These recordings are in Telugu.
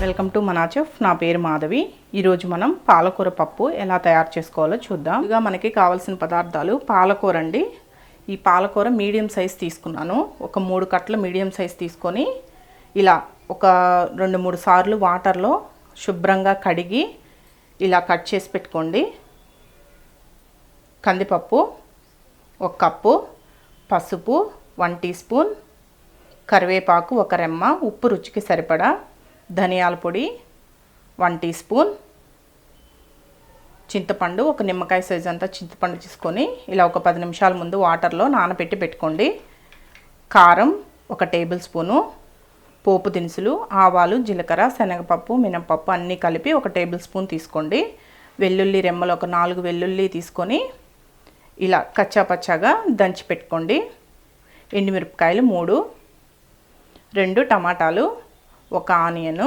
వెల్కమ్ టు మనా చెఫ్. నా పేరు మాధవి. ఈరోజు మనం పాలకూర పప్పు ఎలా తయారు చేసుకోవాలో చూద్దాం. ఇక మనకి కావాల్సిన పదార్థాలు పాలకూర అండి. ఈ పాలకూర మీడియం సైజ్ తీసుకున్నాను. ఒక 3 కట్టలు మీడియం సైజ్ తీసుకొని ఇలా ఒక 2-3 సార్లు వాటర్లో శుభ్రంగా కడిగి ఇలా కట్ చేసి పెట్టుకోండి. కందిపప్పు 1 కప్పు, పసుపు 1 టీ స్పూన్, కరివేపాకు 1 రెమ్మ, ఉప్పు రుచికి సరిపడా, ధనియాల పొడి 1 టీ స్పూన్, చింతపండు 1 నిమ్మకాయ సైజ్ అంతా చింతపండు తీసుకొని ఇలా ఒక 10 నిమిషాల ముందు వాటర్లో నానబెట్టి పెట్టుకోండి. కారం 1 టేబుల్ స్పూను, పోపు దినుసులు ఆవాలు, జీలకర్ర, శనగపప్పు, మినపప్పు అన్నీ కలిపి 1 టేబుల్ స్పూన్ తీసుకోండి. వెల్లుల్లి రెమ్మలు 4 వెల్లుల్లి తీసుకొని ఇలా కచ్చాపచ్చాగా దంచి పెట్టుకోండి. ఎండుమిరపకాయలు 3, 2 టమాటాలు, 1 ఆనియను,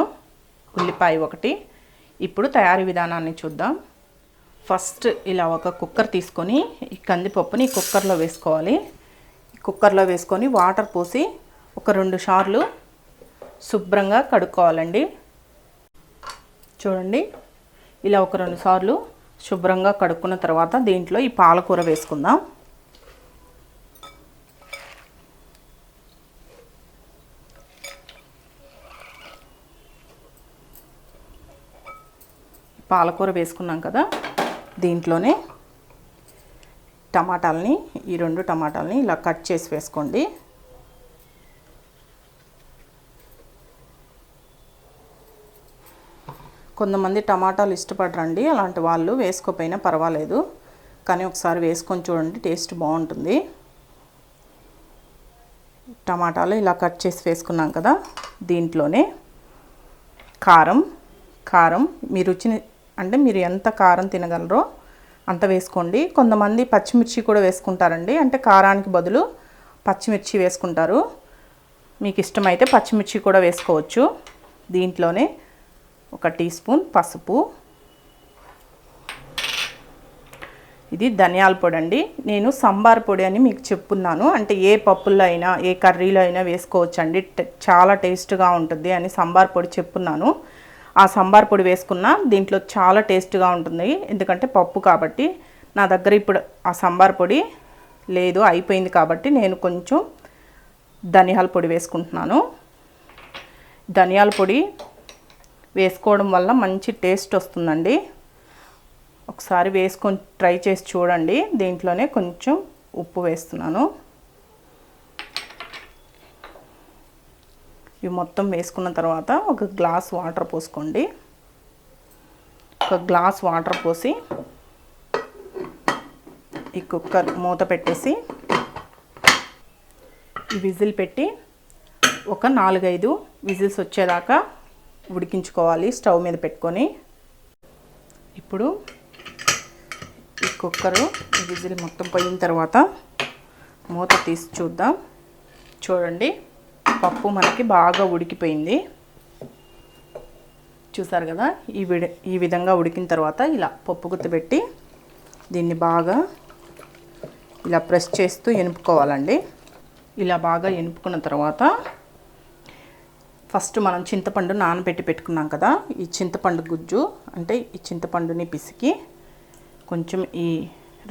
ఉల్లిపాయ 1. ఇప్పుడు తయారీ విధానాన్ని చూద్దాం. ఫస్ట్ ఇలా ఒక కుక్కర్ తీసుకొని ఈ కందిపప్పుని కుక్కర్లో వేసుకోవాలి. కుక్కర్లో వేసుకొని వాటర్ పోసి ఒక 2 సార్లు శుభ్రంగా కడుక్కోవాలండి. చూడండి, ఇలా ఒక 2 సార్లు శుభ్రంగా కడుక్కున్న తర్వాత దీంట్లో ఈ పాలకూర వేసుకుందాం. పాలకూర వేసుకున్నాం కదా, దీంట్లోనే టమాటాలని, ఈ 2 టమాటాలని ఇలా కట్ చేసి వేసుకోండి. కొంతమంది టమాటాలు ఇష్టపడరండి, అలాంటి వాళ్ళు వేసుకోకపోయినా పర్వాలేదు, కానీ ఒకసారి వేసుకొని చూడండి, టేస్ట్ బాగుంటుంది. టమాటాలు ఇలా కట్ చేసి వేసుకున్నాం కదా, దీంట్లోనే కారం మీ రుచిని, అంటే మీరు ఎంత కారం తినగలరో అంత వేసుకోండి. కొంతమంది పచ్చిమిర్చి కూడా వేసుకుంటారండి, అంటే కారానికి బదులు పచ్చిమిర్చి వేసుకుంటారు. మీకు ఇష్టమైతే పచ్చిమిర్చి కూడా వేసుకోవచ్చు. దీంట్లోనే 1 టీ స్పూన్ పసుపు, ఇది ధనియాల పొడి అండి. నేను సంబార్ పొడి అని మీకు చెప్పున్నాను, అంటే ఏ పప్పుల్లో అయినా ఏ కర్రీలో అయినా వేసుకోవచ్చు అండి, చాలా టేస్ట్గా ఉంటుంది అని సంబార్ పొడి చెప్పున్నాను. ఆ సంబార్ పొడి వేసుకున్న దీంట్లో చాలా టేస్ట్గా ఉంటుంది, ఎందుకంటే పప్పు కాబట్టి. నా దగ్గర ఇప్పుడు ఆ సంబార్ పొడి లేదు, అయిపోయింది కాబట్టి నేను కొంచెం ధనియాల పొడి వేసుకుంటున్నాను. ధనియాల పొడి వేసుకోవడం వల్ల మంచి టేస్ట్ వస్తుందండి. ఒకసారి వేసుకొని ట్రై చేసి చూడండి. దీంట్లోనే కొంచెం ఉప్పు వేస్తున్నాను. ఇవి మొత్తం వేసుకున్న తర్వాత 1 గ్లాస్ వాటర్ పోసుకోండి. 1 గ్లాస్ వాటర్ పోసి ఈ కుక్కర్ మూత పెట్టేసి ఈ విజిల్ పెట్టి ఒక 4-5 విజిల్స్ వచ్చేదాకా ఉడికించుకోవాలి స్టవ్ మీద పెట్టుకొని. ఇప్పుడు ఈ కుక్కరు ఈ విజిల్ మొత్తం పోయిన తర్వాత మూత తీసి చూద్దాం. చూడండి, పప్పు మనకి బాగా ఉడికిపోయింది. చూసారు కదా, ఈ విధంగా ఉడికిన తర్వాత ఇలా పప్పు గుత్తి పెట్టి దీన్ని బాగా ఇలా ప్రెస్ చేస్తూ ఎనుపుకోవాలండి. ఇలా బాగా ఎనుపుకున్న తర్వాత ఫస్ట్ మనం చింతపండు నానబెట్టి పెట్టుకున్నాం కదా, ఈ చింతపండు గుజ్జు, అంటే ఈ చింతపండుని పిసికి కొంచెం ఈ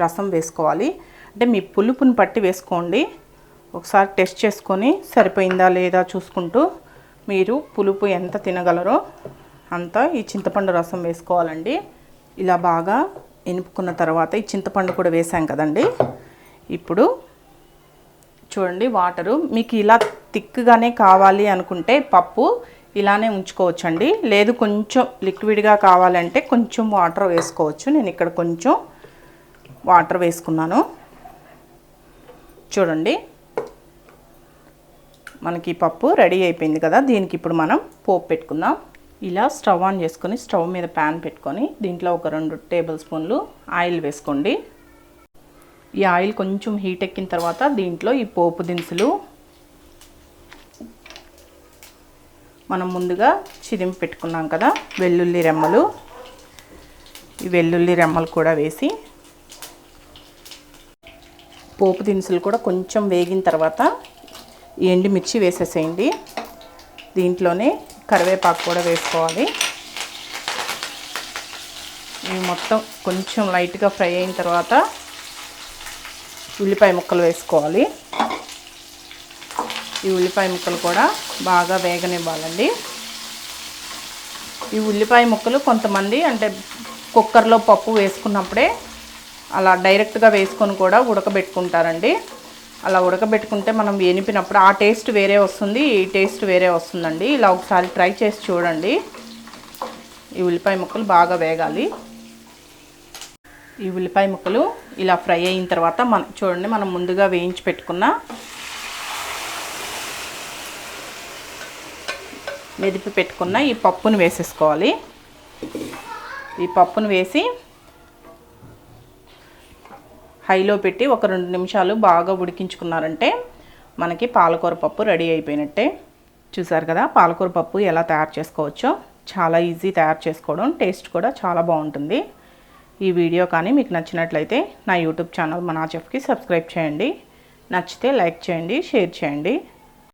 రసం వేసుకోవాలి. అంటే మీ పులుపుని పట్టి వేసుకోండి. ఒకసారి టెస్ట్ చేసుకొని సరిపోయిందా లేదా చూసుకుంటూ మీరు పులుపు ఎంత తినగలరో అంత ఈ చింతపండు రసం వేసుకోవాలండి. ఇలా బాగా ఎనుపుకున్న తర్వాత ఈ చింతపండు కూడా వేసాం కదండి. ఇప్పుడు చూడండి, వాటరు మీకు ఇలా థిక్గానే కావాలి అనుకుంటే పప్పు ఇలానే ఉంచుకోవచ్చండి, లేదు కొంచెం లిక్విడ్గా కావాలంటే కొంచెం వాటర్ వేసుకోవచ్చు. నేను ఇక్కడ కొంచెం వాటర్ వేసుకున్నాను. చూడండి, మనకి పప్పు రెడీ అయిపోయింది కదా. దీనికి ఇప్పుడు మనం పోపు పెట్టుకుందాం. ఇలా స్టవ్ ఆన్ చేసుకొని స్టవ్ మీద ప్యాన్ పెట్టుకొని దీంట్లో ఒక 2 టేబుల్ స్పూన్లు ఆయిల్ వేసుకోండి. ఈ ఆయిల్ కొంచెం హీట్ ఎక్కిన తర్వాత దీంట్లో ఈ పోపు దినుసులు, మనం ముందుగా చిరిమి పెట్టుకున్నాం కదా వెల్లుల్లి రెమ్మలు, ఈ వెల్లుల్లి రెమ్మలు కూడా వేసి పోపు దినుసులు కూడా కొంచెం వేగిన తర్వాత ఎండుమిర్చి వేసేసేయండి. దీంట్లోనే కరివేపాకు కూడా వేసుకోవాలి. ఇవి మొత్తం కొంచెం లైట్గా ఫ్రై అయిన తర్వాత ఉల్లిపాయ ముక్కలు వేసుకోవాలి. ఈ ఉల్లిపాయ ముక్కలు కూడా బాగా వేగనివ్వాలండి. ఈ ఉల్లిపాయ ముక్కలు కొంతమంది అంటే కుక్కర్లో పప్పు వేసుకున్నప్పుడే అలా డైరెక్ట్గా వేసుకొని కూడా ఉడకబెట్టుకుంటారండి. అలా ఉడకబెట్టుకుంటే మనం ఎనిపినప్పుడు ఆ టేస్ట్ వేరే వస్తుంది, ఈ టేస్ట్ వేరే వస్తుందండి. ఇలా ఒకసారి ట్రై చేసి చూడండి. ఈ ఉల్లిపాయ ముక్కలు బాగా వేగాలి. ఈ ఉల్లిపాయ ముక్కలు ఇలా ఫ్రై అయిన తర్వాత చూడండి, మనం ముందుగా వేయించి పెట్టుకున్న మెదిపి పెట్టుకున్న ఈ పప్పును వేసేసుకోవాలి. ఈ పప్పును వేసి హైలో పెట్టి ఒక 2 నిమిషాలు బాగా ఉడికించుకున్నారంటే మనకి పాలకూర పప్పు రెడీ అయిపోయినట్టే. చూసారు కదా పాలకూర పప్పు ఎలా తయారు చేసుకోవచ్చో. చాలా ఈజీ తయారు చేసుకోవడం, టేస్ట్ కూడా చాలా బాగుంటుంది. ఈ వీడియో కానీ మీకు నచ్చినట్లయితే నా యూట్యూబ్ ఛానల్ మనా చెఫ్కి సబ్స్క్రైబ్ చేయండి. నచ్చితే లైక్ చేయండి, షేర్ చేయండి.